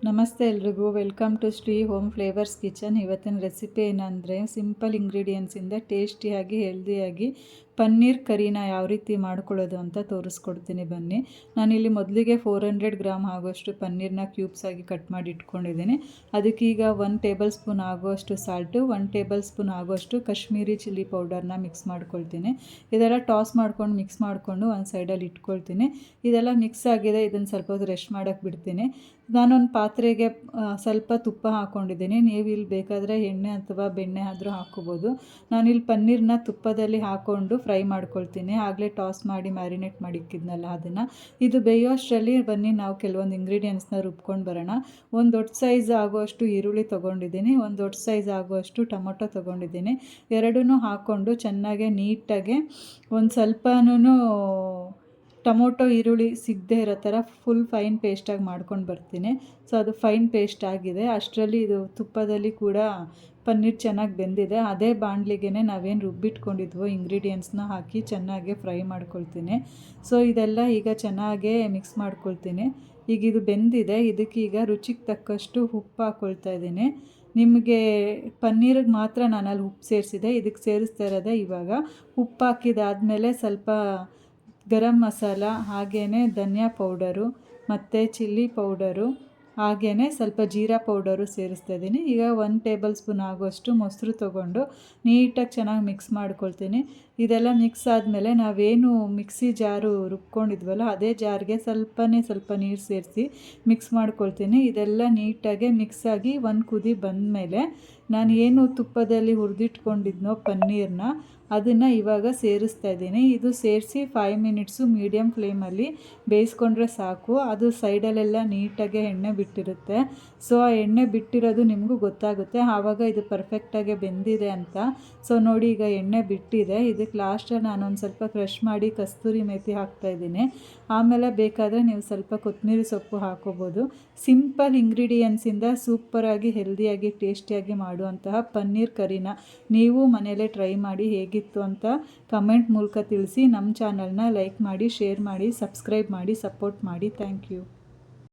ನಮಸ್ತೆ ಎಲ್ರಿಗೂ, welcome to Shri Home Flavours Kitchen. ಇವತ್ತಿನ ರೆಸಿಪಿ ಏನಂದರೆ ಸಿಂಪಲ್ ಇಂಗ್ರೀಡಿಯೆಂಟ್ಸಿಂದ ಟೇಸ್ಟಿಯಾಗಿ ಹೆಲ್ದಿಯಾಗಿ ಪನ್ನೀರ್ ಕರಿನ ಯಾವ ರೀತಿ ಮಾಡ್ಕೊಳ್ಳೋದು ಅಂತ ತೋರಿಸ್ಕೊಡ್ತೀನಿ ಬನ್ನಿ. ನಾನಿಲ್ಲಿ ಮೊದಲಿಗೆ 400 ಗ್ರಾಮ್ ಆಗೋಷ್ಟು ಪನ್ನೀರ್ನ ಕ್ಯೂಬ್ಸ್ ಆಗಿ ಕಟ್ ಮಾಡಿ ಇಟ್ಕೊಂಡಿದ್ದೀನಿ. ಅದಕ್ಕೀಗ 1 ಟೇಬಲ್ ಸ್ಪೂನ್ ಆಗೋಷ್ಟು ಸಾಲ್ಟು, 1 ಟೇಬಲ್ ಸ್ಪೂನ್ ಆಗೋಷ್ಟು ಕಾಶ್ಮೀರಿ ಚಿಲ್ಲಿ ಪೌಡರ್ನ ಮಿಕ್ಸ್ ಮಾಡ್ಕೊಳ್ತೀನಿ. ಇದೆಲ್ಲ ಟಾಸ್ ಮಾಡ್ಕೊಂಡು ಮಿಕ್ಸ್ ಮಾಡಿಕೊಂಡು ಒಂದು ಸೈಡಲ್ಲಿ ಇಟ್ಕೊಳ್ತೀನಿ. ಇದೆಲ್ಲ ಮಿಕ್ಸ್ ಆಗಿದೆ, ಇದನ್ನು ಸ್ವಲ್ಪ ಹೊತ್ತು ರೆಸ್ಟ್ ಮಾಡೋಕ್ಕೆ ಬಿಡ್ತೀನಿ. ನಾನೊಂದು ಪಾತ್ರೆಗೆ ಸ್ವಲ್ಪ ತುಪ್ಪ ಹಾಕ್ಕೊಂಡಿದ್ದೀನಿ. ನೀವು ಇಲ್ಲಿ ಬೇಕಾದರೆ ಎಣ್ಣೆ ಅಥವಾ ಬೆಣ್ಣೆ ಆದರೂ ಹಾಕ್ಕೋಬೋದು. ನಾನಿಲ್ಲಿ ಪನ್ನೀರನ್ನ ತುಪ್ಪದಲ್ಲಿ ಹಾಕ್ಕೊಂಡು ಫ್ರೈ ಮಾಡ್ಕೊಳ್ತೀನಿ. ಆಗಲೇ ಟಾಸ್ ಮಾಡಿ ಮ್ಯಾರಿನೇಟ್ ಮಾಡಿಕ್ಕಿದ್ನಲ್ಲ ಅದನ್ನು. ಇದು ಬೇಯೋಷ್ಟರಲ್ಲಿ ಬನ್ನಿ ನಾವು ಕೆಲವೊಂದು ಇಂಗ್ರೀಡಿಯೆಂಟ್ಸ್ನ ರುಬ್ಕೊಂಡು ಬರೋಣ. ಒಂದು ದೊಡ್ಡ ಸೈಜ್ ಆಗುವಷ್ಟು ಈರುಳ್ಳಿ ತೊಗೊಂಡಿದ್ದೀನಿ, ಒಂದು ದೊಡ್ಡ ಸೈಜ್ ಆಗುವಷ್ಟು ಟೊಮೊಟೊ ತೊಗೊಂಡಿದ್ದೀನಿ. ಎರಡನ್ನೂ ಹಾಕ್ಕೊಂಡು ಚೆನ್ನಾಗಿ ನೀಟಾಗಿ ಒಂದು ಸ್ವಲ್ಪನೂ ಟೊಮೊಟೊ ಈರುಳ್ಳಿ ಸಿಗದೆ ಇರೋ ಥರ ಫುಲ್ ಫೈನ್ ಪೇಸ್ಟಾಗಿ ಮಾಡ್ಕೊಂಡು ಬರ್ತೀನಿ. ಸೊ ಅದು ಫೈನ್ ಪೇಸ್ಟ್ ಆಗಿದೆ. ಅಷ್ಟರಲ್ಲಿ ಇದು ತುಪ್ಪದಲ್ಲಿ ಕೂಡ ಪನ್ನೀರ್ ಚೆನ್ನಾಗಿ ಬೆಂದಿದೆ. ಅದೇ ಬಾಣಲಿಗೆ ನಾವೇನು ರುಬ್ಬಿಟ್ಕೊಂಡಿದ್ವೋ ಇಂಗ್ರೀಡಿಯೆಂಟ್ಸ್ನ ಹಾಕಿ ಚೆನ್ನಾಗಿ ಫ್ರೈ ಮಾಡ್ಕೊಳ್ತೀನಿ. ಸೊ ಇದೆಲ್ಲ ಈಗ ಚೆನ್ನಾಗೇ ಮಿಕ್ಸ್ ಮಾಡ್ಕೊಳ್ತೀನಿ. ಈಗ ಇದು ಬೆಂದಿದೆ. ಇದಕ್ಕೀಗ ರುಚಿಗೆ ತಕ್ಕಷ್ಟು ಉಪ್ಪು ಹಾಕ್ಕೊಳ್ತಾ ಇದ್ದೀನಿ. ನಿಮಗೆ ಪನ್ನೀರಿಗೆ ಮಾತ್ರ ನಾನಲ್ಲಿ ಉಪ್ಪು ಸೇರಿಸಿದೆ, ಇದಕ್ಕೆ ಸೇರಿಸ್ತಾ ಇರೋದೆ ಇವಾಗ. ಉಪ್ಪು ಹಾಕಿದಾದಮೇಲೆ ಸ್ವಲ್ಪ ಗರಂ ಮಸಾಲ, ಹಾಗೆಯೇ ಧನಿಯಾ ಪೌಡರು ಮತ್ತು ಚಿಲ್ಲಿ ಪೌಡರು, ಹಾಗೆಯೇ ಸ್ವಲ್ಪ ಜೀರಾ ಪೌಡರು ಸೇರಿಸ್ತಾ ಇದ್ದೀನಿ. ಈಗ 1 ಟೇಬಲ್ ಸ್ಪೂನ್ ಆಗುವಷ್ಟು ಮೊಸರು ತೊಗೊಂಡು ನೀಟಾಗಿ ಚೆನ್ನಾಗಿ ಮಿಕ್ಸ್ ಮಾಡ್ಕೊಳ್ತೀನಿ. ಇದೆಲ್ಲ ಮಿಕ್ಸ್ ಆದಮೇಲೆ ನಾವೇನು ಮಿಕ್ಸಿ ಜಾರು ರುಬ್ಕೊಂಡಿದ್ವಲ್ಲ ಅದೇ ಜಾರ್ಗೆ ಸ್ವಲ್ಪ ನೀರು ಸೇರಿಸಿ ಮಿಕ್ಸ್ ಮಾಡ್ಕೊಳ್ತೀನಿ. ಇದೆಲ್ಲ ನೀಟಾಗಿ ಮಿಕ್ಸಾಗಿ ಒಂದು ಕುದಿ ಬಂದಮೇಲೆ ನಾನು ಏನು ತುಪ್ಪದಲ್ಲಿ ಹುರಿದಿಟ್ಕೊಂಡಿದ್ನೋ ಪನ್ನೀರನ್ನ ಅದನ್ನು ಇವಾಗ ಸೇರಿಸ್ತಾ ಇದ್ದೀನಿ. ಇದು ಸೇರಿಸಿ 5 ಮಿನಿಟ್ಸು ಮೀಡಿಯಮ್ ಫ್ಲೇಮಲ್ಲಿ ಬೇಯಿಸ್ಕೊಂಡ್ರೆ ಸಾಕು. ಅದು ಸೈಡಲ್ಲೆಲ್ಲ ನೀಟಾಗಿ ಎಣ್ಣೆ ಬಿಟ್ಟಿರುತ್ತೆ. ಸೊ ಆ ಎಣ್ಣೆ ಬಿಟ್ಟಿರೋದು ನಿಮಗೂ ಗೊತ್ತಾಗುತ್ತೆ, ಆವಾಗ ಇದು ಪರ್ಫೆಕ್ಟಾಗಿ ಬೆಂದಿದೆ ಅಂತ. ಸೊ ನೋಡಿ, ಈಗ ಎಣ್ಣೆ ಬಿಟ್ಟಿದೆ. ಇದಕ್ಕೆ ಲಾಸ್ಟಲ್ಲಿ ನಾನೊಂದು ಸ್ವಲ್ಪ ಕ್ರಷ್ ಮಾಡಿ ಕಸ್ತೂರಿ ಮೇಥಿ ಹಾಕ್ತಾಯಿದ್ದೀನಿ. ಆಮೇಲೆ ಬೇಕಾದರೆ ನೀವು ಸ್ವಲ್ಪ ಕೊತ್ತಂಬರಿ ಸೊಪ್ಪು ಹಾಕ್ಕೋಬೋದು. ಸಿಂಪಲ್ ಇಂಗ್ರೀಡಿಯೆಂಟ್ಸಿಂದ ಸೂಪರಾಗಿ ಹೆಲ್ದಿಯಾಗಿ ಟೇಸ್ಟಿಯಾಗಿ ಮಾಡುವಂತಹ ಪನ್ನೀರ್ ಕರಿನ ನೀವು ಮನೆಯಲ್ಲೇ ಟ್ರೈ ಮಾಡಿ ಹೇಗಿತ್ತು ಅಂತ ಕಮೆಂಟ್ ಮೂಲಕ ತಿಳಿಸಿ. ನಮ್ಮ ಚಾನಲ್ನ ಲೈಕ್ ಮಾಡಿ, ಶೇರ್ ಮಾಡಿ, ಸಬ್ಸ್ಕ್ರೈಬ್ ಮಾಡಿ, ಸಪೋರ್ಟ್ ಮಾಡಿ. Thank you.